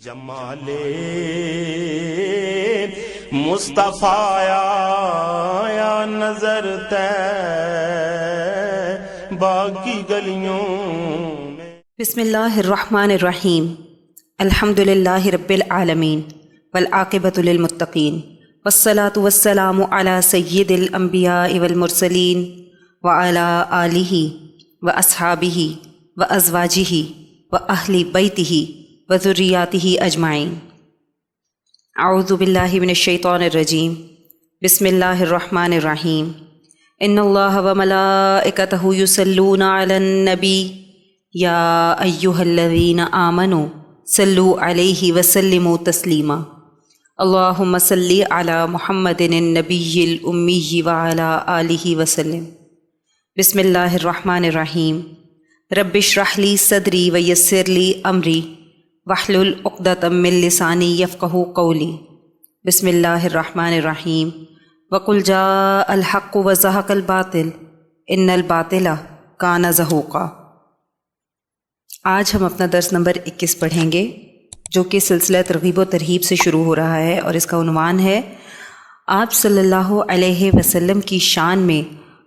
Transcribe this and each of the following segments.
جمال مصطفیٰ یا نظر طیبہ کی گلیوں میں۔ بسم اللہ الرحمن الرحیم۔ الحمدللہ رب العالمین والعاقبۃ للمتقین والصلاة والسلام علی سید الانبیاء والمرسلین وعلی آلہ واصحابہ وازواجہ واہل بیتہ وذریاتہ اجمعین۔ اعوذ باللہ من الشیطان الرجیم۔ بسم اللہ الرحمن الرحیم۔ ان اللہ وملائکتہ یصلون علی النبی یا ایہا الذین آمنوا صلوا علیہ وسلموا تسلیما۔ اللہم صلی علی محمد النبی الامی وعلی آلہ وسلم۔ بسم اللہ الرحمن الرحیم۔ رب اشرح لی صدری ویسر لی امری واحلل عقدۃ من لسانی یفقہوا قولی۔ بسم اللہ الرحمن الرحیم۔ وقل جاء الحق وزہق الباطل ان الباطل کان زہوقا۔ آج ہم اپنا درس نمبر 21 پڑھیں گے، جو کہ سلسلہ ترغیب و ترہیب سے شروع ہو رہا ہے، اور اس کا عنوان ہے آپ صلی اللہ علیہ وسلم کی شان میں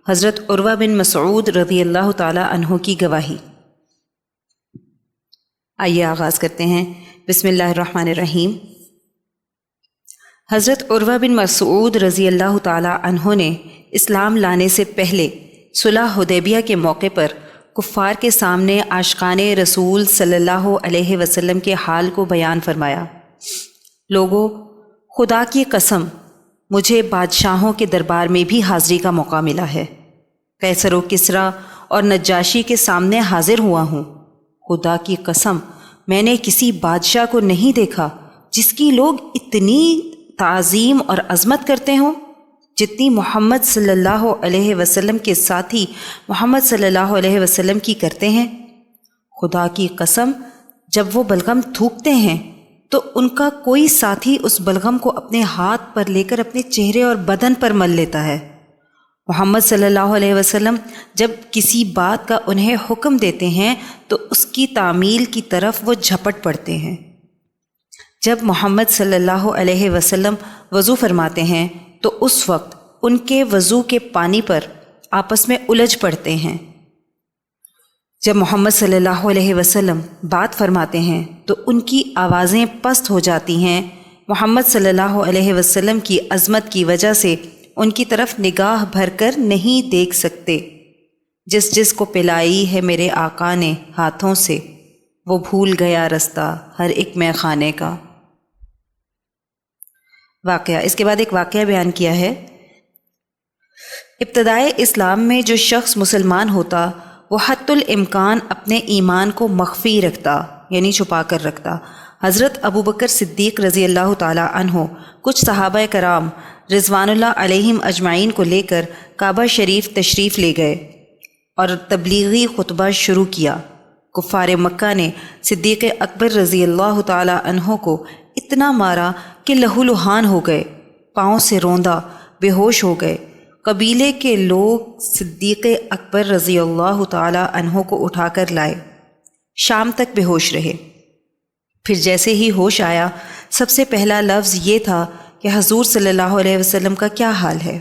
حضرت عروہ بن مسعود رضی اللہ تعالی عنہ کی گواہی۔ آئیے آغاز کرتے ہیں۔ بسم اللہ الرحمن الرحیم۔ حضرت عروہ بن مسعود رضی اللہ تعالی عنہ نے اسلام لانے سے پہلے صلح حدیبیہ کے موقع پر کفار کے سامنے عاشقان رسول صلی اللہ علیہ وسلم کے حال کو بیان فرمایا۔ لوگوں، خدا کی قسم، مجھے بادشاہوں کے دربار میں بھی حاضری کا موقع ملا ہے۔ قیصر و کسریٰ اور نجاشی کے سامنے حاضر ہوا ہوں۔ خدا کی قسم، میں نے کسی بادشاہ کو نہیں دیکھا جس کی لوگ اتنی تعظیم اور عظمت کرتے ہوں جتنی محمد صلی اللہ علیہ وسلم کے ساتھی محمد صلی اللہ علیہ وسلم کی کرتے ہیں۔ خدا کی قسم، جب وہ بلغم تھوکتے ہیں تو ان کا کوئی ساتھی اس بلغم کو اپنے ہاتھ پر لے کر اپنے چہرے اور بدن پر مل لیتا ہے۔ محمد صلی اللہ علیہ وسلم جب کسی بات کا انہیں حکم دیتے ہیں تو اس کی تعمیل کی طرف وہ جھپٹ پڑتے ہیں۔ جب محمد صلی اللہ علیہ وسلم وضو فرماتے ہیں تو اس وقت ان کے وضو کے پانی پر آپس میں الجھ پڑتے ہیں۔ جب محمد صلی اللہ علیہ وسلم بات فرماتے ہیں تو ان کی آوازیں پست ہو جاتی ہیں۔ محمد صلی اللہ علیہ وسلم کی عظمت کی وجہ سے ان کی طرف نگاہ بھر کر نہیں دیکھ سکتے۔ جس جس کو پلائی ہے میرے آقا نے ہاتھوں سے، وہ بھول گیا رستہ ہر ایک مے خانے کا۔ واقعہ، اس کے بعد ایک واقعہ بیان کیا ہے۔ ابتدائے اسلام میں جو شخص مسلمان ہوتا وہ حتی الامکان اپنے ایمان کو مخفی رکھتا، یعنی چھپا کر رکھتا۔ حضرت ابوبکر صدیق رضی اللہ تعالی عنہ کچھ صحابہ کرام رضوان اللہ علیہم اجمعین کو لے کر کعبہ شریف تشریف لے گئے اور تبلیغی خطبہ شروع کیا۔ کفار مکہ نے صدیق اکبر رضی اللہ تعالی عنہ کو اتنا مارا کہ لہو لہان ہو گئے، پاؤں سے روندا، بے ہوش ہو گئے۔ قبیلے کے لوگ صدیق اکبر رضی اللہ تعالی عنہ کو اٹھا کر لائے، شام تک بے ہوش رہے۔ پھر جیسے ہی ہوش آیا، سب سے پہلا لفظ یہ تھا کہ حضور صلی اللہ علیہ وسلم کا کیا حال ہے۔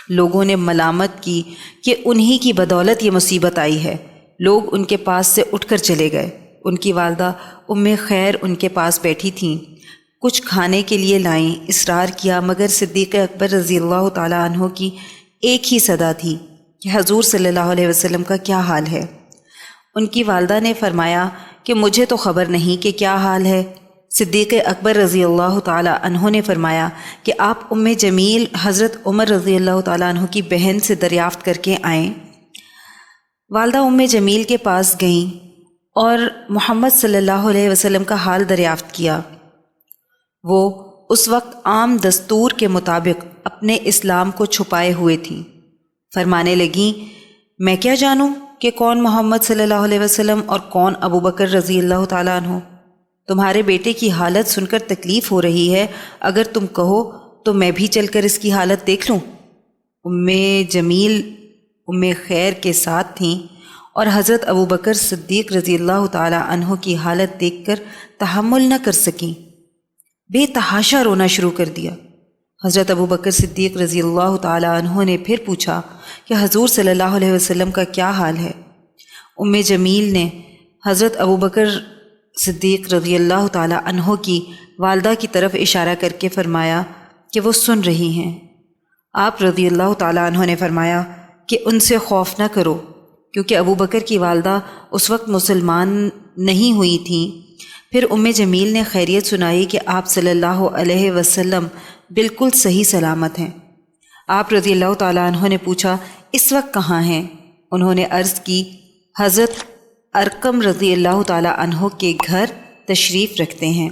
لوگوں نے ملامت کی کہ انہی کی بدولت یہ مصیبت آئی ہے۔ لوگ ان کے پاس سے اٹھ کر چلے گئے۔ ان کی والدہ ام خیر ان کے پاس بیٹھی تھیں، کچھ کھانے کے لیے لائیں، اصرار کیا، مگر صدیق اکبر رضی اللہ تعالی عنہ کی ایک ہی صدا تھی کہ حضور صلی اللہ علیہ وسلم کا کیا حال ہے۔ ان کی والدہ نے فرمایا کہ مجھے تو خبر نہیں کہ کیا حال ہے۔ صدیق اکبر رضی اللہ تعالی عنہ نے فرمایا کہ آپ ام جمیل حضرت عمر رضی اللہ تعالی عنہ کی بہن سے دریافت کر کے آئیں۔ والدہ ام جمیل کے پاس گئیں اور محمد صلی اللہ علیہ وسلم کا حال دریافت کیا۔ وہ اس وقت عام دستور کے مطابق اپنے اسلام کو چھپائے ہوئے تھیں۔ فرمانے لگیں، میں کیا جانوں کہ کون محمد صلی اللہ علیہ وسلم اور کون ابوبکر رضی اللہ تعالیٰ عنہ؟ تمہارے بیٹے کی حالت سن کر تکلیف ہو رہی ہے، اگر تم کہو تو میں بھی چل کر اس کی حالت دیکھ لوں۔ ام جمیل ام خیر کے ساتھ تھیں اور حضرت ابو بکر صدیق رضی اللہ تعالی عنہ کی حالت دیکھ کر تحمل نہ کر سکیں، بے تحاشا رونا شروع کر دیا۔ حضرت ابو بکر صدیق رضی اللہ تعالی عنہ نے پھر پوچھا کہ حضور صلی اللہ علیہ وسلم کا کیا حال ہے؟ ام جمیل نے حضرت ابو بکر صدیق رضی اللہ تعالی عنہ کی والدہ کی طرف اشارہ کر کے فرمایا کہ وہ سن رہی ہیں۔ آپ رضی اللہ تعالی عنہ نے فرمایا کہ ان سے خوف نہ کرو، کیونکہ ابو بکر کی والدہ اس وقت مسلمان نہیں ہوئی تھیں۔ پھر ام جمیل نے خیریت سنائی کہ آپ صلی اللہ علیہ وسلم بالکل صحیح سلامت ہیں۔ آپ رضی اللہ تعالیٰ عنہ نے پوچھا اس وقت کہاں ہیں؟ انہوں نے عرض کی حضرت ارقم رضی اللہ تعالیٰ عنہ کے گھر تشریف رکھتے ہیں۔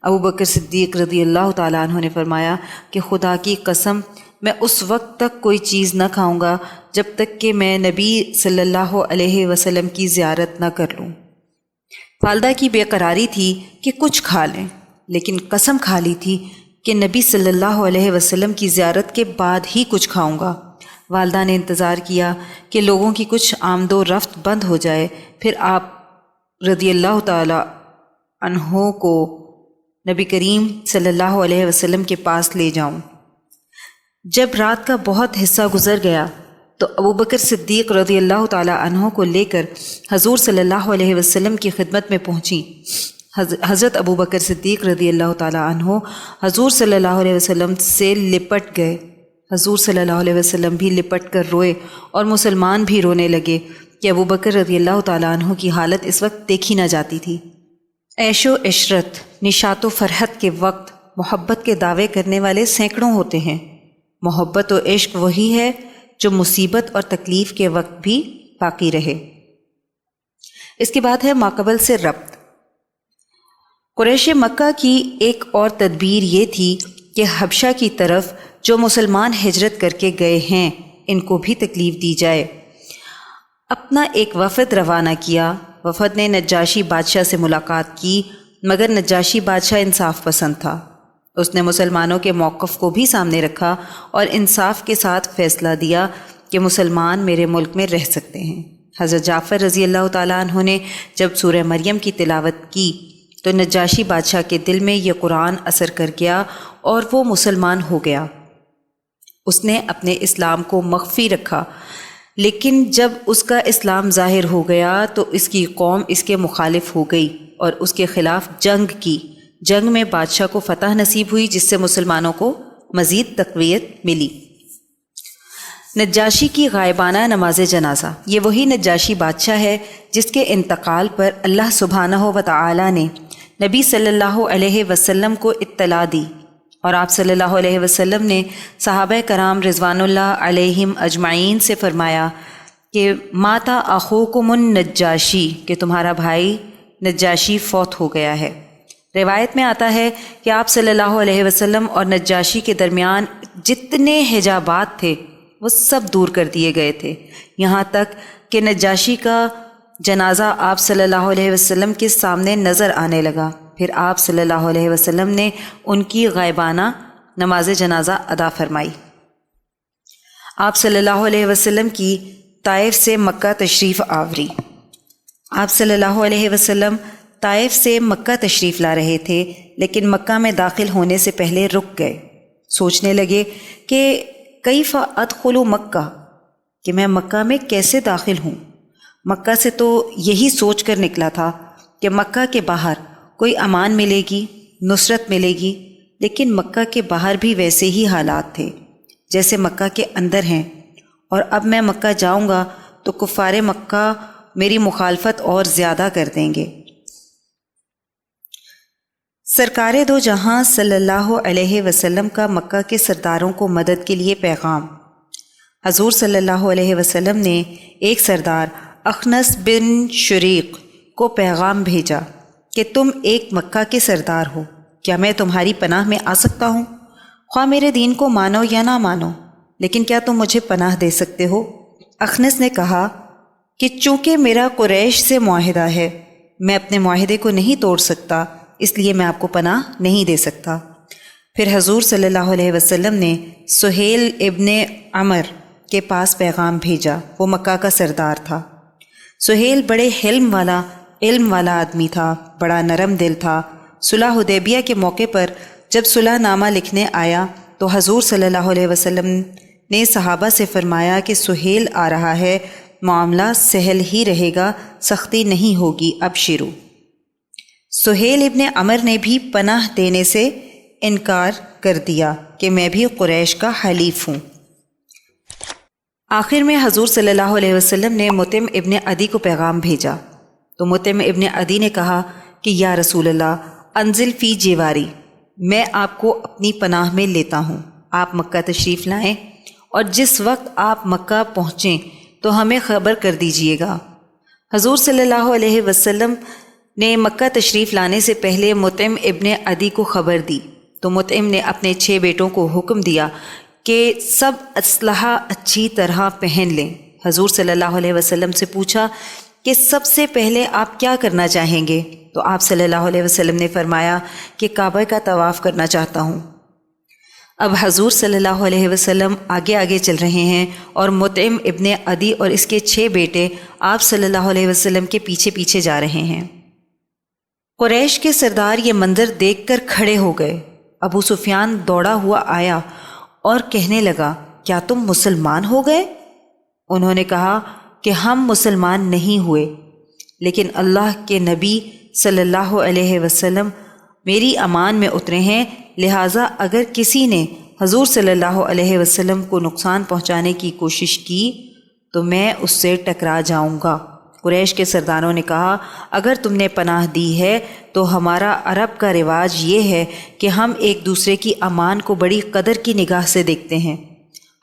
ابو بکر صدیق رضی اللہ تعالیٰ عنہ نے فرمایا کہ خدا کی قسم میں اس وقت تک کوئی چیز نہ کھاؤں گا جب تک کہ میں نبی صلی اللہ علیہ وسلم کی زیارت نہ کر لوں۔ والدہ کی بے قراری تھی کہ کچھ کھا لیں، لیکن قسم کھا لی تھی کہ نبی صلی اللہ علیہ وسلم کی زیارت کے بعد ہی کچھ کھاؤں گا۔ والدہ نے انتظار کیا کہ لوگوں کی کچھ آمد و رفت بند ہو جائے، پھر آپ رضی اللہ تعالی عنہ کو نبی کریم صلی اللہ علیہ وسلم کے پاس لے جاؤں۔ جب رات کا بہت حصہ گزر گیا تو ابو بکر صدیق رضی اللہ تعالی عنہ کو لے کر حضور صلی اللہ علیہ وسلم کی خدمت میں پہنچی۔ حضرت ابو بکر صدیق رضی اللہ تعالی عنہ حضور صلی اللہ علیہ وسلم سے لپٹ گئے۔ حضور صلی اللہ علیہ وسلم بھی لپٹ کر روئے اور مسلمان بھی رونے لگے کہ ابو بکر رضی اللہ تعالی عنہ کی حالت اس وقت دیکھی نہ جاتی تھی۔ عیش و عشرت، نشاط و فرحت کے وقت محبت کے دعوے کرنے والے سینکڑوں ہوتے ہیں۔ محبت و عشق وہی ہے جو مصیبت اور تکلیف کے وقت بھی باقی رہے۔ اس کے بعد ہے ماقبل سے ربط۔ قریش مکہ کی ایک اور تدبیر یہ تھی کہ حبشہ کی طرف جو مسلمان ہجرت کر کے گئے ہیں ان کو بھی تکلیف دی جائے۔ اپنا ایک وفد روانہ کیا۔ وفد نے نجاشی بادشاہ سے ملاقات کی، مگر نجاشی بادشاہ انصاف پسند تھا۔ اس نے مسلمانوں کے موقف کو بھی سامنے رکھا اور انصاف کے ساتھ فیصلہ دیا کہ مسلمان میرے ملک میں رہ سکتے ہیں۔ حضرت جعفر رضی اللہ تعالیٰ عنہ نے جب سورہ مریم کی تلاوت کی تو نجاشی بادشاہ کے دل میں یہ قرآن اثر کر گیا اور وہ مسلمان ہو گیا۔ اس نے اپنے اسلام کو مخفی رکھا، لیکن جب اس کا اسلام ظاہر ہو گیا تو اس کی قوم اس کے مخالف ہو گئی اور اس کے خلاف جنگ کی۔ جنگ میں بادشاہ کو فتح نصیب ہوئی، جس سے مسلمانوں کو مزید تقویت ملی۔ نجاشی کی غائبانہ نماز جنازہ، یہ وہی نجاشی بادشاہ ہے جس کے انتقال پر اللہ سبحانہ و تعالی نے نبی صلی اللہ علیہ وسلم کو اطلاع دی، اور آپ صلی اللہ علیہ وسلم نے صحابہ کرام رضوان اللہ علیہم اجمعین سے فرمایا کہ ماتا اخوکم النجاشی، کہ تمہارا بھائی نجاشی فوت ہو گیا ہے۔ روایت میں آتا ہے کہ آپ صلی اللہ علیہ وسلم اور نجاشی کے درمیان جتنے حجابات تھے وہ سب دور کر دیے گئے تھے، یہاں تک کہ نجاشی کا جنازہ آپ صلی اللہ علیہ وسلم کے سامنے نظر آنے لگا۔ پھر آپ صلی اللہ علیہ وسلم نے ان کی غائبانہ نماز جنازہ ادا فرمائی۔ آپ صلی اللہ علیہ وسلم کی طائف سے مکہ تشریف آوری۔ آپ صلی اللہ علیہ وسلم طائف سے مکہ تشریف لا رہے تھے، لیکن مکہ میں داخل ہونے سے پہلے رک گئے۔ سوچنے لگے کہ کیف ادخل مکہ، کہ میں مکہ میں کیسے داخل ہوں۔ مکہ سے تو یہی سوچ کر نکلا تھا کہ مکہ کے باہر کوئی امان ملے گی، نصرت ملے گی، لیکن مکہ کے باہر بھی ویسے ہی حالات تھے جیسے مکہ کے اندر ہیں، اور اب میں مکہ جاؤں گا تو کفار مکہ میری مخالفت اور زیادہ کر دیں گے۔ سرکار دو جہاں صلی اللہ علیہ وسلم کا مکہ کے سرداروں کو مدد کے لیے پیغام۔ حضور صلی اللہ علیہ وسلم نے ایک سردار اخنس بن شریق کو پیغام بھیجا کہ تم ایک مکہ کے سردار ہو، کیا میں تمہاری پناہ میں آ سکتا ہوں؟ خواہ میرے دین کو مانو یا نہ مانو، لیکن کیا تم مجھے پناہ دے سکتے ہو؟ اخنس نے کہا کہ چونکہ میرا قریش سے معاہدہ ہے، میں اپنے معاہدے کو نہیں توڑ سکتا، اس لیے میں آپ کو پناہ نہیں دے سکتا۔ پھر حضور صلی اللہ علیہ وسلم نے سہیل ابن عمر کے پاس پیغام بھیجا، وہ مکہ کا سردار تھا۔ سہیل بڑے علم والا آدمی تھا، بڑا نرم دل تھا۔ صلح حدیبیہ کے موقع پر جب صلح نامہ لکھنے آیا تو حضور صلی اللہ علیہ وسلم نے صحابہ سے فرمایا کہ سہیل آ رہا ہے، معاملہ سہل ہی رہے گا، سختی نہیں ہوگی، اب شروع۔ سہیل ابن عمر نے بھی پناہ دینے سے انکار کر دیا کہ میں بھی قریش کا حلیف ہوں۔ آخر میں حضور صلی اللہ علیہ وسلم نے مطعم ابن عدی کو پیغام بھیجا تو مطعم ابن عدی نے کہا کہ یا رسول اللہ انزل فی جیواری، میں آپ کو اپنی پناہ میں لیتا ہوں، آپ مکہ تشریف لائیں اور جس وقت آپ مکہ پہنچیں تو ہمیں خبر کر دیجئے گا۔ حضور صلی اللہ علیہ وسلم نے مکہ تشریف لانے سے پہلے مطعم ابن عدی کو خبر دی تو مطعم نے اپنے 6 بیٹوں کو حکم دیا کہ سب اسلحہ اچھی طرح پہن لیں۔ حضور صلی اللہ علیہ وسلم سے پوچھا کہ سب سے پہلے آپ کیا کرنا چاہیں گے؟ تو آپ صلی اللہ علیہ وسلم نے فرمایا کہ کعبہ کا طواف کرنا چاہتا ہوں۔ اب حضور صلی اللہ علیہ وسلم آگے آگے چل رہے ہیں اور مطعم ابن عدی اور اس کے 6 بیٹے آپ صلی اللہ علیہ وسلم کے پیچھے پیچھے جا رہے ہیں۔ قریش کے سردار یہ منظر دیکھ کر کھڑے ہو گئے۔ ابو سفیان دوڑا ہوا آیا اور کہنے لگا کیا تم مسلمان ہو گئے؟ انہوں نے کہا کہ ہم مسلمان نہیں ہوئے، لیکن اللہ کے نبی صلی اللہ علیہ وسلم میری امان میں اترے ہیں، لہٰذا اگر کسی نے حضور صلی اللہ علیہ وسلم کو نقصان پہنچانے کی کوشش کی تو میں اس سے ٹکرا جاؤں گا۔ قریش کے سرداروں نے کہا اگر تم نے پناہ دی ہے تو ہمارا عرب کا رواج یہ ہے کہ ہم ایک دوسرے کی امان کو بڑی قدر کی نگاہ سے دیکھتے ہیں۔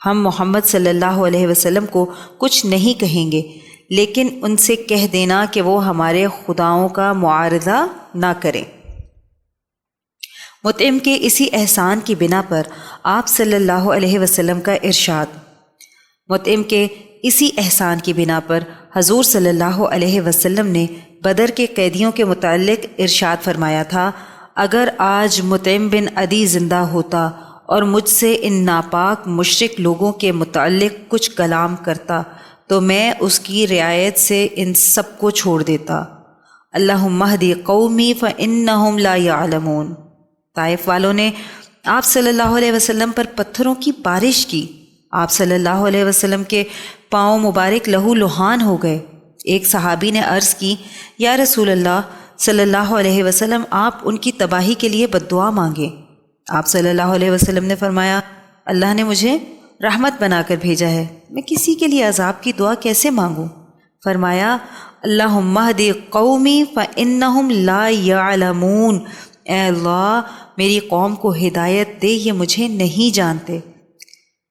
ہم محمد صلی اللہ علیہ وسلم کو کچھ نہیں کہیں گے، لیکن ان سے کہہ دینا کہ وہ ہمارے خداؤں کا معارضہ نہ کریں۔ مطعم کے اسی احسان کی بنا پر آپ صلی اللہ علیہ وسلم کا ارشاد، مطعم کے اسی احسان کی بنا پر حضور صلی اللہ علیہ وسلم نے بدر کے قیدیوں کے متعلق ارشاد فرمایا تھا، اگر آج مطعم بن عدی زندہ ہوتا اور مجھ سے ان ناپاک مشرک لوگوں کے متعلق کچھ کلام کرتا تو میں اس کی رعایت سے ان سب کو چھوڑ دیتا۔ اللہم اہدی قومی فانہم لا یعلمون۔ طائف والوں نے آپ صلی اللہ علیہ وسلم پر پتھروں کی بارش کی، آپ صلی اللہ علیہ وسلم کے پاؤں مبارک لہو لہان ہو گئے۔ ایک صحابی نے عرض کی یا رسول اللہ صلی اللہ علیہ وسلم آپ ان کی تباہی کے لیے بد دعا مانگیں۔ آپ صلی اللہ علیہ وسلم نے فرمایا اللہ نے مجھے رحمت بنا کر بھیجا ہے، میں کسی کے لیے عذاب کی دعا کیسے مانگوں؟ فرمایا اللہم اہدی قومی فانہم لا یعلمون، اے اللہ میری قوم کو ہدایت دے، یہ مجھے نہیں جانتے۔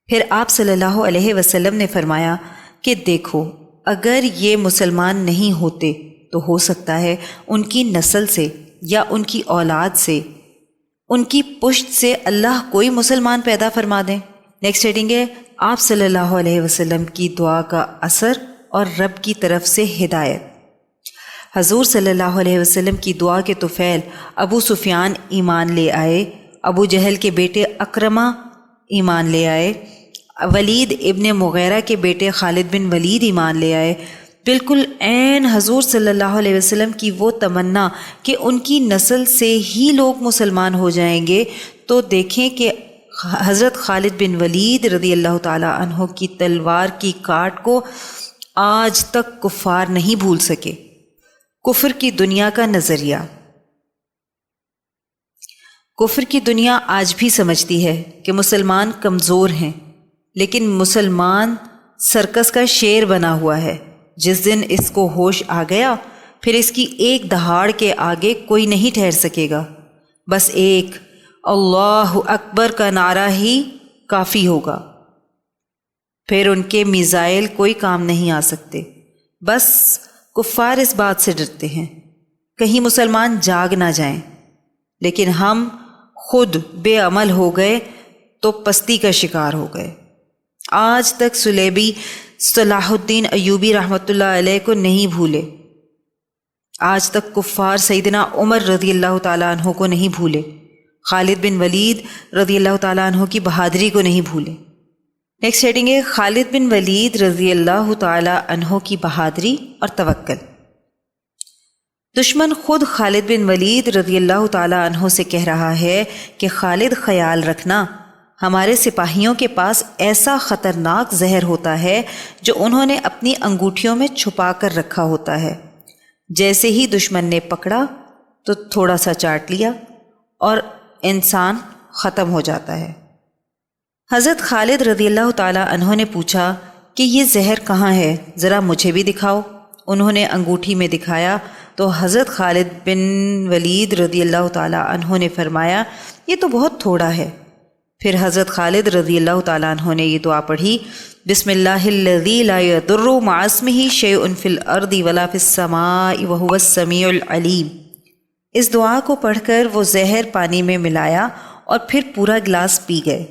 پھر آپ صلی اللہ علیہ وسلم نے فرمایا کہ دیکھو اگر یہ مسلمان نہیں ہوتے تو ہو سکتا ہے ان کی نسل سے یا ان کی اولاد سے، ان کی پشت سے اللہ کوئی مسلمان پیدا فرما دیں۔ نیکسٹ ہیڈنگ ہے آپ صلی اللہ علیہ وسلم کی دعا کا اثر اور رب کی طرف سے ہدایت۔ حضور صلی اللہ علیہ وسلم کی دعا کے طفیل ابو سفیان ایمان لے آئے، ابو جہل کے بیٹے اکرمہ ایمان لے آئے، ولید ابن مغیرہ کے بیٹے خالد بن ولید ایمان لے آئے۔ بالکل عین حضور صلی اللہ علیہ وسلم کی وہ تمنا کہ ان کی نسل سے ہی لوگ مسلمان ہو جائیں گے، تو دیکھیں کہ حضرت خالد بن ولید رضی اللہ تعالی عنہ کی تلوار کی کاٹ کو آج تک کفار نہیں بھول سکے۔ کفر کی دنیا کا نظریہ۔ کفر کی دنیا آج بھی سمجھتی ہے کہ مسلمان کمزور ہیں، لیکن مسلمان سرکس کا شیر بنا ہوا ہے۔ جس دن اس کو ہوش آ گیا پھر اس کی ایک دہاڑ کے آگے کوئی نہیں ٹھہر سکے گا، بس ایک اللہ اکبر کا نعرہ ہی کافی ہوگا، پھر ان کے میزائل کوئی کام نہیں آ سکتے۔ بس کفار اس بات سے ڈرتے ہیں کہیں مسلمان جاگ نہ جائیں، لیکن ہم خود بے عمل ہو گئے تو پستی کا شکار ہو گئے۔ آج تک سلیبی صلاح الدین ایوبی رحمۃ اللہ علیہ کو نہیں بھولے، آج تک کفار سیدنا عمر رضی اللہ تعالیٰ عنہ کو نہیں بھولے، خالد بن ولید رضی اللہ تعالیٰ عنہ کی بہادری کو نہیں بھولے۔ نیکسٹ ہیڈنگ ہے خالد بن ولید رضی اللہ تعالی عنہ کی بہادری اور توکل۔ دشمن خود خالد بن ولید رضی اللہ تعالی عنہ سے کہہ رہا ہے کہ خالد خیال رکھنا، ہمارے سپاہیوں کے پاس ایسا خطرناک زہر ہوتا ہے جو انہوں نے اپنی انگوٹھیوں میں چھپا کر رکھا ہوتا ہے، جیسے ہی دشمن نے پکڑا تو تھوڑا سا چاٹ لیا اور انسان ختم ہو جاتا ہے۔ حضرت خالد رضی اللہ تعالی عنہ نے پوچھا کہ یہ زہر کہاں ہے، ذرا مجھے بھی دکھاؤ۔ انہوں نے انگوٹھی میں دکھایا تو حضرت خالد بن ولید رضی اللہ تعالی عنہ نے فرمایا یہ تو بہت تھوڑا ہے۔ پھر حضرت خالد رضی اللہ تعالی عنہ نے یہ دعا پڑھی، بسم اللہ الذی لا یضر مع اسمہ شیء فی الارض ولا فی السماء وہو السمیع العلیم۔ اس دعا کو پڑھ کر وہ زہر پانی میں ملایا اور پھر پورا گلاس پی گئے۔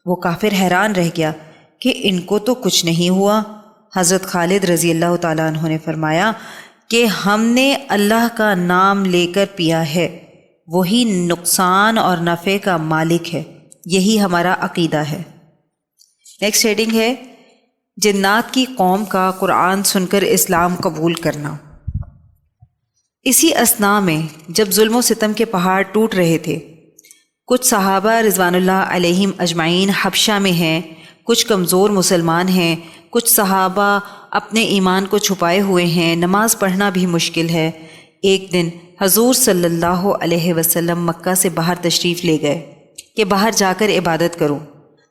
وہ کافر حیران رہ گیا کہ ان کو تو کچھ نہیں ہوا۔ حضرت خالد رضی اللہ تعالیٰ عنہ نے فرمایا کہ ہم نے اللہ کا نام لے کر پیا ہے، وہی نقصان اور نفع کا مالک ہے، یہی ہمارا عقیدہ ہے۔ نیکسٹ ہیڈنگ ہے جنات کی قوم کا قرآن سن کر اسلام قبول کرنا۔ اسی اثناء میں جب ظلم و ستم کے پہاڑ ٹوٹ رہے تھے، کچھ صحابہ رضوان اللہ علیہم اجمعین حبشہ میں ہیں، کچھ کمزور مسلمان ہیں، کچھ صحابہ اپنے ایمان کو چھپائے ہوئے ہیں، نماز پڑھنا بھی مشکل ہے۔ ایک دن حضور صلی اللہ علیہ وسلم مکہ سے باہر تشریف لے گئے کہ باہر جا کر عبادت کروں۔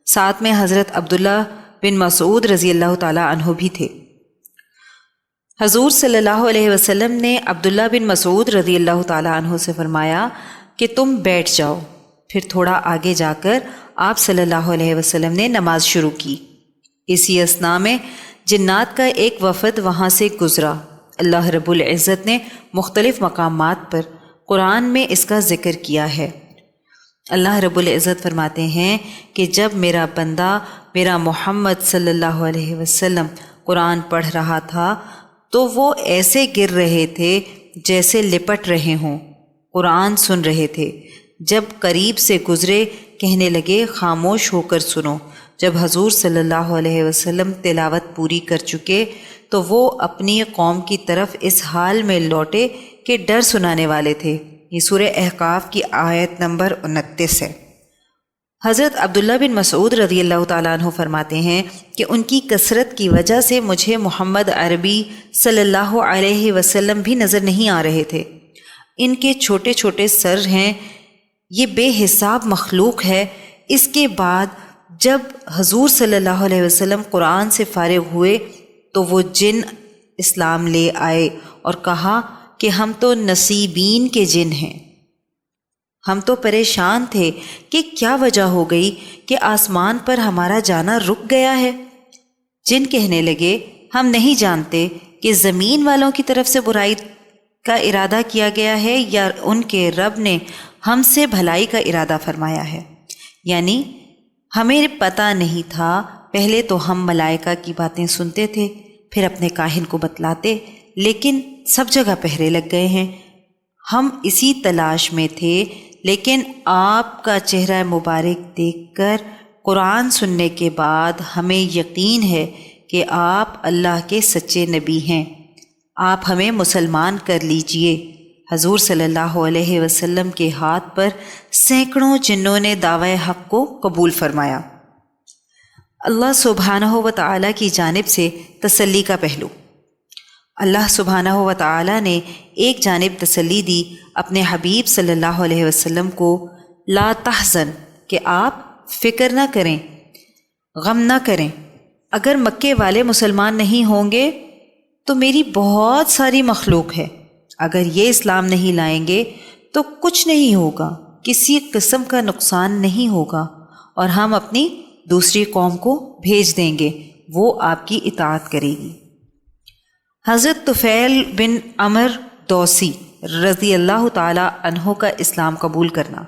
ساتھ میں حضرت عبداللہ بن مسعود رضی اللہ تعالیٰ عنہ بھی تھے۔ حضور صلی اللہ علیہ وسلم نے عبداللہ بن مسعود رضی اللہ تعالیٰ عنہ سے فرمایا کہ تم بیٹھ جاؤ۔ پھر تھوڑا آگے جا کر آپ صلی اللہ علیہ وسلم نے نماز شروع کی۔ اسی اثناء میں جنات کا ایک وفد وہاں سے گزرا۔ اللہ رب العزت نے مختلف مقامات پر قرآن میں اس کا ذکر کیا ہے۔ اللہ رب العزت فرماتے ہیں کہ جب میرا بندہ میرا محمد صلی اللہ علیہ وسلم قرآن پڑھ رہا تھا تو وہ ایسے گر رہے تھے جیسے لپٹ رہے ہوں، قرآن سن رہے تھے۔ جب قریب سے گزرے کہنے لگے خاموش ہو کر سنو۔ جب حضور صلی اللہ علیہ وسلم تلاوت پوری کر چکے تو وہ اپنی قوم کی طرف اس حال میں لوٹے کہ ڈر سنانے والے تھے۔ یہ سورہ احقاف کی آیت نمبر 29 ہے۔ حضرت عبداللہ بن مسعود رضی اللہ تعالیٰ عنہ فرماتے ہیں کہ ان کی کثرت کی وجہ سے مجھے محمد عربی صلی اللہ علیہ وسلم بھی نظر نہیں آ رہے تھے۔ ان کے چھوٹے چھوٹے سر ہیں، یہ بے حساب مخلوق ہے۔ اس کے بعد جب حضور صلی اللہ علیہ وسلم قرآن سے فارغ ہوئے تو وہ جن اسلام لے آئے اور کہا کہ ہم تو نصیبین کے جن ہیں۔ ہم تو پریشان تھے کہ کیا وجہ ہو گئی کہ آسمان پر ہمارا جانا رک گیا ہے۔ جن کہنے لگے ہم نہیں جانتے کہ زمین والوں کی طرف سے برائی کا ارادہ کیا گیا ہے یا ان کے رب نے ہم سے بھلائی کا ارادہ فرمایا ہے، یعنی ہمیں پتہ نہیں تھا۔ پہلے تو ہم ملائکہ کی باتیں سنتے تھے، پھر اپنے کاہن کو بتلاتے، لیکن سب جگہ پہرے لگ گئے ہیں۔ ہم اسی تلاش میں تھے، لیکن آپ کا چہرہ مبارک دیکھ کر قرآن سننے کے بعد ہمیں یقین ہے کہ آپ اللہ کے سچے نبی ہیں، آپ ہمیں مسلمان کر لیجئے۔ حضور صلی اللہ علیہ وسلم کے ہاتھ پر سینکڑوں جنوں نے دعوی حق کو قبول فرمایا۔ اللہ سبحانہ و تعالیٰ کی جانب سے تسلی کا پہلو۔ اللہ سبحانہ و تعالیٰ نے ایک جانب تسلی دی اپنے حبیب صلی اللہ علیہ وسلم کو، لا تحزن، کہ آپ فکر نہ کریں، غم نہ کریں۔ اگر مکے والے مسلمان نہیں ہوں گے تو میری بہت ساری مخلوق ہے، اگر یہ اسلام نہیں لائیں گے تو کچھ نہیں ہوگا، کسی قسم کا نقصان نہیں ہوگا، اور ہم اپنی دوسری قوم کو بھیج دیں گے، وہ آپ کی اطاعت کرے گی۔ حضرت طفیل بن عمر دوسی رضی اللہ تعالی عنہ کا اسلام قبول کرنا۔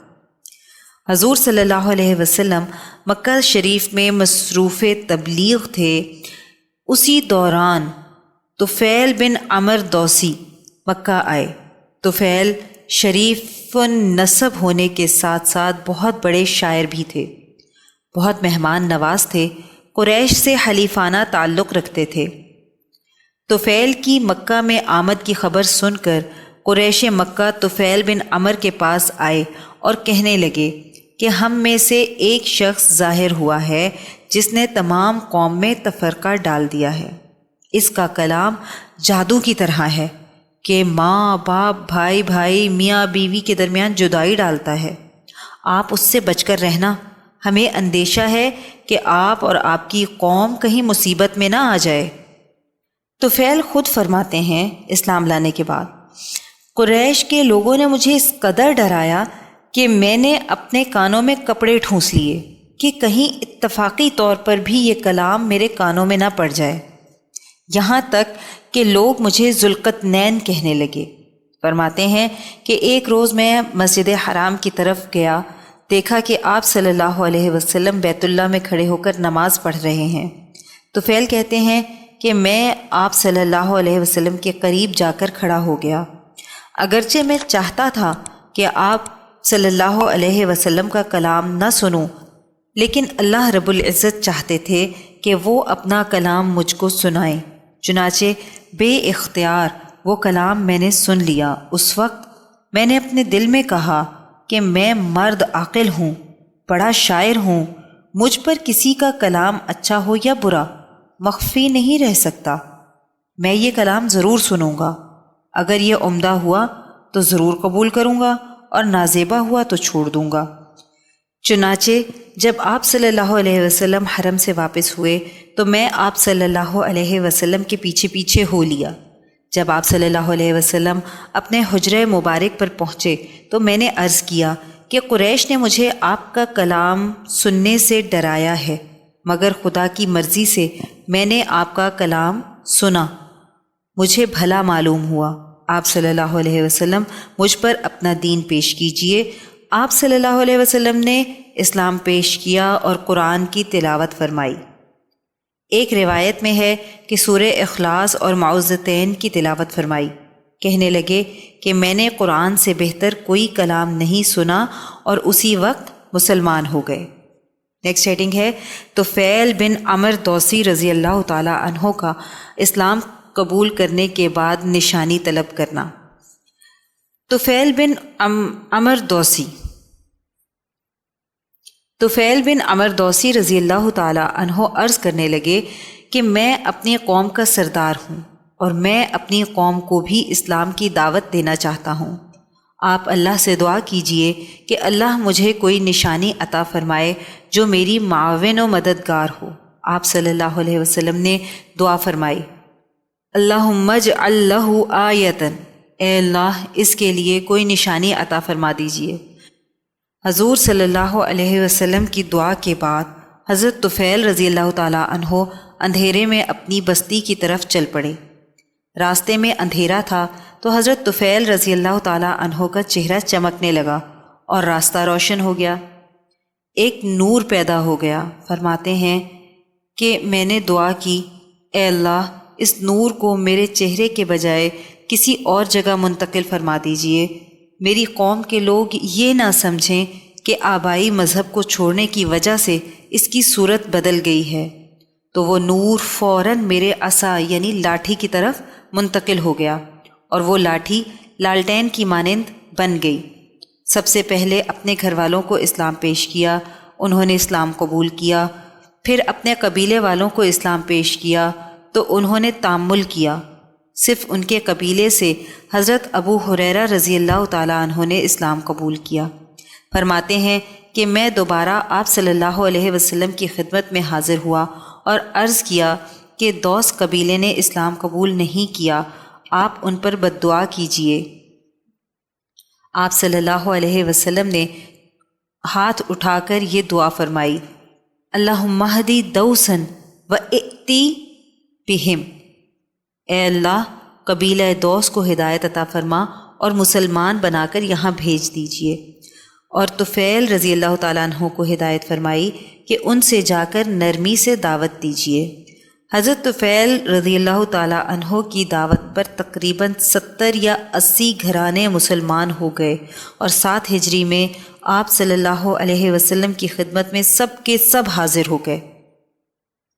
حضور صلی اللہ علیہ وسلم مکہ شریف میں مصروف تبلیغ تھے۔ اسی دوران طفیل بن عمر دوسی مکہ آئے۔ طفیل شریف نسب ہونے کے ساتھ ساتھ بہت بڑے شاعر بھی تھے، بہت مہمان نواز تھے۔ قریش سے حلیفانہ تعلق رکھتے تھے۔ طفیل کی مکہ میں آمد کی خبر سن کر قریش مکہ طفیل بن عمر کے پاس آئے اور کہنے لگے کہ ہم میں سے ایک شخص ظاہر ہوا ہے جس نے تمام قوم میں تفرقہ ڈال دیا ہے۔ اس کا کلام جادو کی طرح ہے کہ ماں باپ بھائی بھائی میاں بیوی کے درمیان جدائی ڈالتا ہے۔ آپ اس سے بچ کر رہنا، ہمیں اندیشہ ہے کہ آپ اور آپ کی قوم کہیں مصیبت میں نہ آ جائے۔ طفیل خود فرماتے ہیں اسلام لانے کے بعد، قریش کے لوگوں نے مجھے اس قدر ڈرایا کہ میں نے اپنے کانوں میں کپڑے ٹھونس لیے کہ کہیں اتفاقی طور پر بھی یہ کلام میرے کانوں میں نہ پڑ جائے، یہاں تک کہ لوگ مجھے ذوالقرنین کہنے لگے۔ فرماتے ہیں کہ ایک روز میں مسجد حرام کی طرف گیا، دیکھا کہ آپ صلی اللہ علیہ وسلم بیت اللہ میں کھڑے ہو کر نماز پڑھ رہے ہیں۔ طفیل کہتے ہیں کہ میں آپ صلی اللہ علیہ وسلم کے قریب جا کر کھڑا ہو گیا، اگرچہ میں چاہتا تھا کہ آپ صلی اللہ علیہ وسلم کا کلام نہ سنوں، لیکن اللہ رب العزت چاہتے تھے کہ وہ اپنا کلام مجھ کو سنائیں، چنانچہ بے اختیار وہ کلام میں نے سن لیا۔ اس وقت میں نے اپنے دل میں کہا کہ میں مرد عاقل ہوں، بڑا شاعر ہوں، مجھ پر کسی کا کلام اچھا ہو یا برا مخفی نہیں رہ سکتا، میں یہ کلام ضرور سنوں گا، اگر یہ عمدہ ہوا تو ضرور قبول کروں گا اور نازیبا ہوا تو چھوڑ دوں گا۔ چنانچہ جب آپ صلی اللہ علیہ وسلم حرم سے واپس ہوئے تو میں آپ صلی اللہ علیہ وسلم کے پیچھے پیچھے ہو لیا۔ جب آپ صلی اللہ علیہ وسلم اپنے حجرہ مبارک پر پہنچے تو میں نے عرض کیا کہ قریش نے مجھے آپ کا کلام سننے سے ڈرایا ہے، مگر خدا کی مرضی سے میں نے آپ کا کلام سنا، مجھے بھلا معلوم ہوا۔ آپ صلی اللہ علیہ وسلم مجھ پر اپنا دین پیش کیجئے۔ آپ صلی اللہ علیہ وسلم نے اسلام پیش کیا اور قرآن کی تلاوت فرمائی۔ ایک روایت میں ہے کہ سورہ اخلاص اور معوذتین کی تلاوت فرمائی۔ کہنے لگے کہ میں نے قرآن سے بہتر کوئی کلام نہیں سنا، اور اسی وقت مسلمان ہو گئے۔ نیکسٹ ہیڈنگ ہے طفیل بن عمر دوسی رضی اللہ تعالی عنہ کا اسلام قبول کرنے کے بعد نشانی طلب کرنا۔ طفیل بن عمر دوسی رضی اللہ تعالی عنہ عرض کرنے لگے کہ میں اپنی قوم کا سردار ہوں اور میں اپنی قوم کو بھی اسلام کی دعوت دینا چاہتا ہوں۔ آپ اللہ سے دعا کیجئے کہ اللہ مجھے کوئی نشانی عطا فرمائے جو میری معاون و مددگار ہو۔ آپ صلی اللہ علیہ وسلم نے دعا فرمائی، اللہم اجعل لہ آیتن، اے اللہ اس کے لیے کوئی نشانی عطا فرما دیجئے۔ حضور صلی اللہ علیہ وسلم کی دعا کے بعد حضرت طفیل رضی اللہ تعالیٰ عنہ اندھیرے میں اپنی بستی کی طرف چل پڑے۔ راستے میں اندھیرا تھا تو حضرت طفیل رضی اللہ تعالیٰ عنہ کا چہرہ چمکنے لگا اور راستہ روشن ہو گیا، ایک نور پیدا ہو گیا۔ فرماتے ہیں کہ میں نے دعا کی، اے اللہ اس نور کو میرے چہرے کے بجائے کسی اور جگہ منتقل فرما دیجئے، میری قوم کے لوگ یہ نہ سمجھیں کہ آبائی مذہب کو چھوڑنے کی وجہ سے اس کی صورت بدل گئی ہے۔ تو وہ نور فوراً میرے عصا یعنی لاٹھی کی طرف منتقل ہو گیا، اور وہ لاٹھی لالٹین کی مانند بن گئی۔ سب سے پہلے اپنے گھر والوں کو اسلام پیش کیا، انہوں نے اسلام قبول کیا، پھر اپنے قبیلے والوں کو اسلام پیش کیا تو انہوں نے تامل کیا۔ صرف ان کے قبیلے سے حضرت ابو ہریرہ رضی اللہ تعالیٰ عنہ نے اسلام قبول کیا۔ فرماتے ہیں کہ میں دوبارہ آپ صلی اللہ علیہ وسلم کی خدمت میں حاضر ہوا اور عرض کیا کہ دوس قبیلے نے اسلام قبول نہیں کیا، آپ ان پر بد دعا کیجئے۔ آپ صلی اللہ علیہ وسلم نے ہاتھ اٹھا کر یہ دعا فرمائی، اللہم اہدی دوسن و ائتی بہم، اے اللہ قبیلہ دوس کو ہدایت عطا فرما اور مسلمان بنا کر یہاں بھیج دیجئے۔ اور طفیل رضی اللہ تعالیٰ عنہ کو ہدایت فرمائی کہ ان سے جا کر نرمی سے دعوت دیجئے۔ حضرت طفیل رضی اللہ تعالیٰ عنہ کی دعوت پر تقریباً 70 یا 80 گھرانے مسلمان ہو گئے، اور 7 ہجری میں آپ صلی اللہ علیہ وسلم کی خدمت میں سب کے سب حاضر ہو گئے۔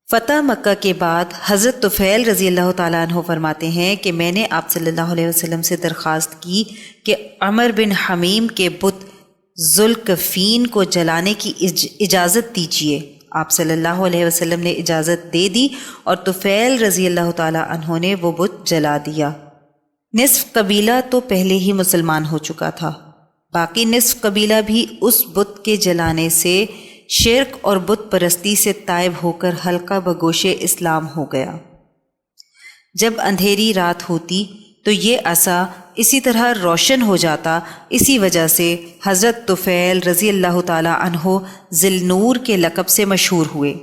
فتح مکہ کے بعد حضرت طفیل رضی اللہ تعالیٰ عنہ فرماتے ہیں کہ میں نے آپ صلی اللہ علیہ وسلم سے درخواست کی کہ عمر بن حمیم کے بت ذوالکفین کو جلانے کی اجازت دیجیے۔ آپ صلی اللہ علیہ وسلم نے اجازت دے دی اور طفیل رضی اللہ تعالیٰ عنہ نے وہ بت جلا دیا۔ نصف قبیلہ تو پہلے ہی مسلمان ہو چکا تھا، باقی نصف قبیلہ بھی اس بت کے جلانے سے، شرک اور بت پرستی سے تائب ہو کر حلقہ بگوش اسلام ہو گیا۔ جب اندھیری رات ہوتی تو یہ عصا اسی طرح روشن ہو جاتا، اسی وجہ سے حضرت طفیل رضی اللہ تعالی عنہ ذی النور کے لقب سے مشہور ہوئے۔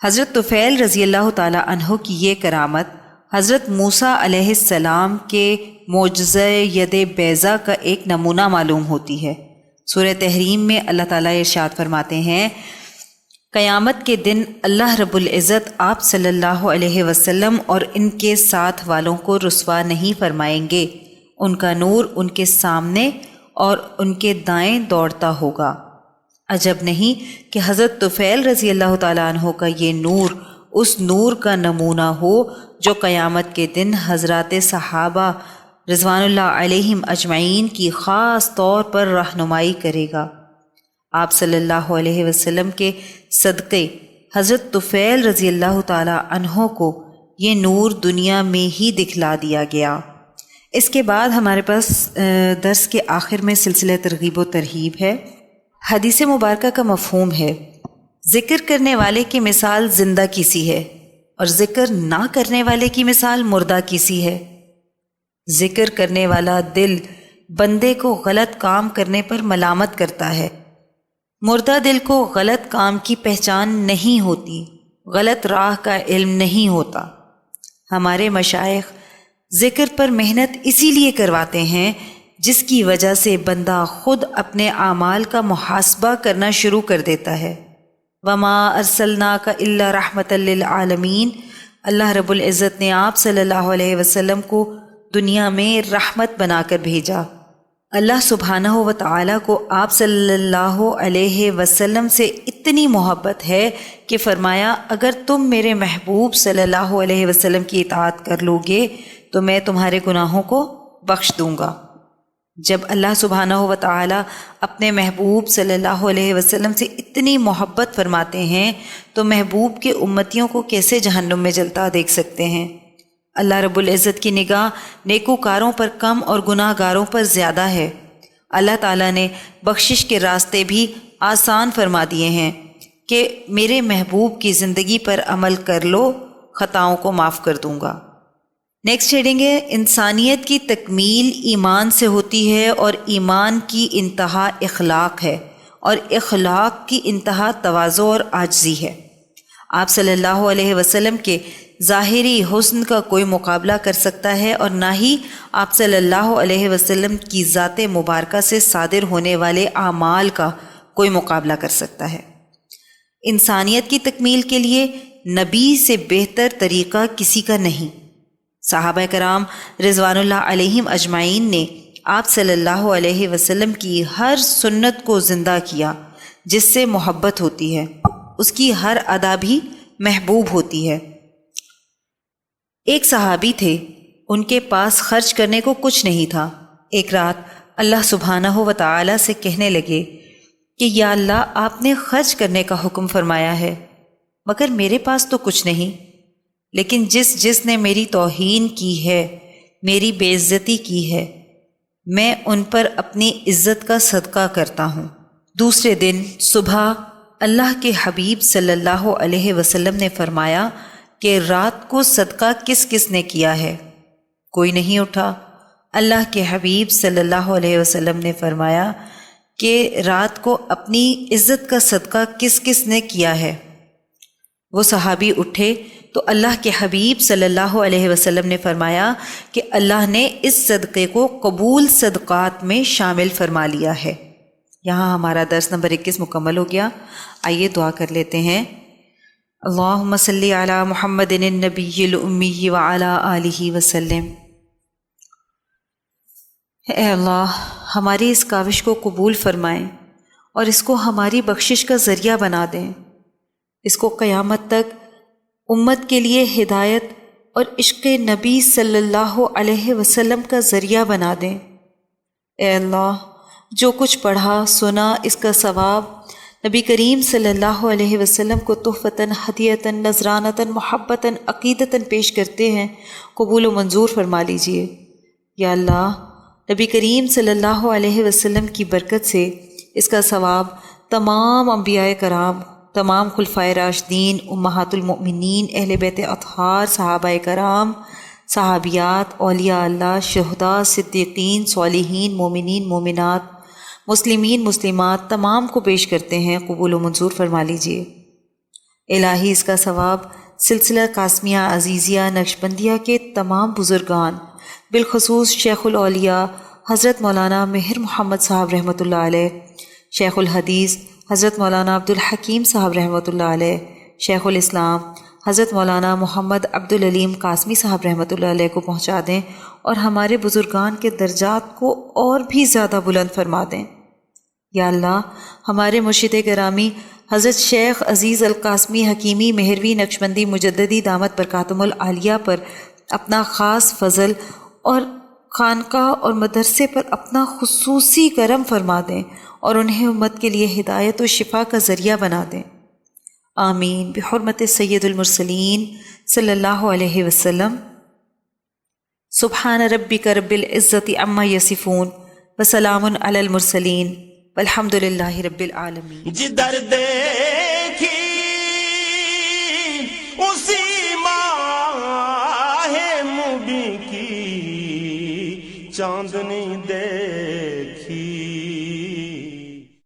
حضرت طفیل رضی اللہ تعالی عنہ کی یہ کرامت حضرت موسیٰ علیہ السلام کے معجزہ ید بیضا کا ایک نمونہ معلوم ہوتی ہے۔ سورہ تحریم میں اللہ تعالیٰ ارشاد فرماتے ہیں، قیامت کے دن اللہ رب العزت آپ صلی اللہ علیہ وسلم اور ان کے ساتھ والوں کو رسوا نہیں فرمائیں گے، ان کا نور ان کے سامنے اور ان کے دائیں دوڑتا ہوگا۔ عجب نہیں کہ حضرت طفیل رضی اللہ تعالیٰ عنہ کا یہ نور اس نور کا نمونہ ہو جو قیامت کے دن حضرات صحابہ رضوان اللہ علیہم اجمعین کی خاص طور پر رہنمائی کرے گا۔ آپ صلی اللہ علیہ وسلم کے صدقے حضرت طفیل رضی اللہ تعالی عنہ کو یہ نور دنیا میں ہی دکھلا دیا گیا۔ اس کے بعد ہمارے پاس درس کے آخر میں سلسلہ ترغیب و ترہیب ہے۔ حدیث مبارکہ کا مفہوم ہے، ذکر کرنے والے کی مثال زندہ کی سی ہے اور ذکر نہ کرنے والے کی مثال مردہ کی سی ہے۔ ذکر کرنے والا دل بندے کو غلط کام کرنے پر ملامت کرتا ہے، مردہ دل کو غلط کام کی پہچان نہیں ہوتی، غلط راہ کا علم نہیں ہوتا۔ ہمارے مشائخ ذکر پر محنت اسی لیے کرواتے ہیں جس کی وجہ سے بندہ خود اپنے اعمال کا محاسبہ کرنا شروع کر دیتا ہے۔ وما ارسلناک الا رحمۃ للعالمین، اللہ رب العزت نے آپ صلی اللہ علیہ وسلم کو دنیا میں رحمت بنا کر بھیجا۔ اللہ سبحانہ و تعالیٰ کو آپ صلی اللہ علیہ وسلم سے اتنی محبت ہے کہ فرمایا، اگر تم میرے محبوب صلی اللہ علیہ وسلم کی اطاعت کر لو گے تو میں تمہارے گناہوں کو بخش دوں گا۔ جب اللہ سبحانہ و تعالیٰ اپنے محبوب صلی اللہ علیہ وسلم سے اتنی محبت فرماتے ہیں تو محبوب کے امتیوں کو کیسے جہنم میں جلتا دیکھ سکتے ہیں؟ اللہ رب العزت کی نگاہ نیکوکاروں پر کم اور گناہ گاروں پر زیادہ ہے۔ اللہ تعالیٰ نے بخشش کے راستے بھی آسان فرما دیے ہیں کہ میرے محبوب کی زندگی پر عمل کر لو، خطاؤں کو معاف کر دوں گا۔ نیکسٹ ہیڈنگ ہے، انسانیت کی تکمیل ایمان سے ہوتی ہے اور ایمان کی انتہا اخلاق ہے اور اخلاق کی انتہا تواضع اور عاجزی ہے۔ آپ صلی اللہ علیہ وسلم کے ظاہری حسن کا کوئی مقابلہ کر سکتا ہے اور نہ ہی آپ صلی اللہ علیہ وسلم کی ذات مبارکہ سے صادر ہونے والے اعمال کا کوئی مقابلہ کر سکتا ہے۔ انسانیت کی تکمیل کے لیے نبی سے بہتر طریقہ کسی کا نہیں۔ صحابہ کرام رضوان اللہ علیہم اجمعین نے آپ صلی اللہ علیہ وسلم کی ہر سنت کو زندہ کیا جس سے محبت ہوتی ہے، اس کی ہر ادا بھی محبوب ہوتی ہے۔ ایک صحابی تھے، ان کے پاس خرچ کرنے کو کچھ نہیں تھا۔ ایک رات اللہ سبحانہ و تعالی سے کہنے لگے کہ یا اللہ، آپ نے خرچ کرنے کا حکم فرمایا ہے مگر میرے پاس تو کچھ نہیں، لیکن جس نے میری توہین کی ہے، میری بے عزتی کی ہے، میں ان پر اپنی عزت کا صدقہ کرتا ہوں۔ دوسرے دن صبح اللہ کے حبیب صلی اللہ علیہ وسلم نے فرمایا کہ رات کو صدقہ کس کس نے کیا ہے؟ کوئی نہیں اٹھا۔ اللہ کے حبیب صلی اللہ علیہ وسلم نے فرمایا کہ رات کو اپنی عزت کا صدقہ کس کس نے کیا ہے؟ وہ صحابی اٹھے تو اللہ کے حبیب صلی اللہ علیہ وسلم نے فرمایا کہ اللہ نے اس صدقے کو قبول صدقات میں شامل فرما لیا ہے۔ یہاں ہمارا درس نمبر 21 مکمل ہو گیا۔ آئیے دعا کر لیتے ہیں۔ اللہم صلی علی محمد النبی الامی وعلی آلہ وسلم۔ اے اللہ، ہماری اس کاوش کو قبول فرمائیں اور اس کو ہماری بخشش کا ذریعہ بنا دیں۔ اس کو قیامت تک امت کے لیے ہدایت اور عشق نبی صلی اللہ علیہ وسلم کا ذریعہ بنا دیں۔ اے اللہ، جو کچھ پڑھا سنا اس کا ثواب نبی کریم صلی اللہ علیہ وسلم کو تحفتاً، ہدیتاً، نذرانتاً، محبتاً، عقیدتاً پیش کرتے ہیں، قبول و منظور فرما لیجئے۔ یا اللہ، نبی کریم صلی اللہ علیہ وسلم کی برکت سے اس کا ثواب تمام انبیاء کرام، تمام خلفائے راشدین، امہات المؤمنین، اہل بیت اطہار، صحابہ کرام، صحابیات، اولیاء اللہ، شہداء، صدیقین، صالحین، مومنین، مومنات، مسلمین، مسلمات تمام کو پیش کرتے ہیں، قبول و منظور فرما لیجئے۔ الہی اس کا ثواب سلسلہ قاسمیہ عزیزیہ نقشبندیہ کے تمام بزرگان، بالخصوص شیخ الاولیاء حضرت مولانا مہر محمد صاحب رحمۃ اللہ علیہ، شیخ الحدیث حضرت مولانا عبدالحکیم صاحب رحمۃ اللہ علیہ، شیخ الاسلام حضرت مولانا محمد عبدالعلیم قاسمی صاحب رحمۃ اللہ علیہ کو پہنچا دیں، اور ہمارے بزرگان کے درجات کو اور بھی زیادہ بلند فرما دیں۔ یا اللہ، ہمارے مرشد گرامی حضرت شیخ عزیز القاسمی حکیمی مہروی نقشبندی مجددی دامت برکاتہم العالیہ پر اپنا خاص فضل اور خانقاہ اور مدرسے پر اپنا خصوصی کرم فرما دیں، اور انہیں امت کے لیے ہدایت و شفا کا ذریعہ بنا دیں۔ آمین بحرمت سید المرسلین صلی اللہ علیہ وسلم۔ سبحان ربک رب العزت عما یصفون وسلام علی المرسلین والحمد للہ رب العالمین۔ جدر دے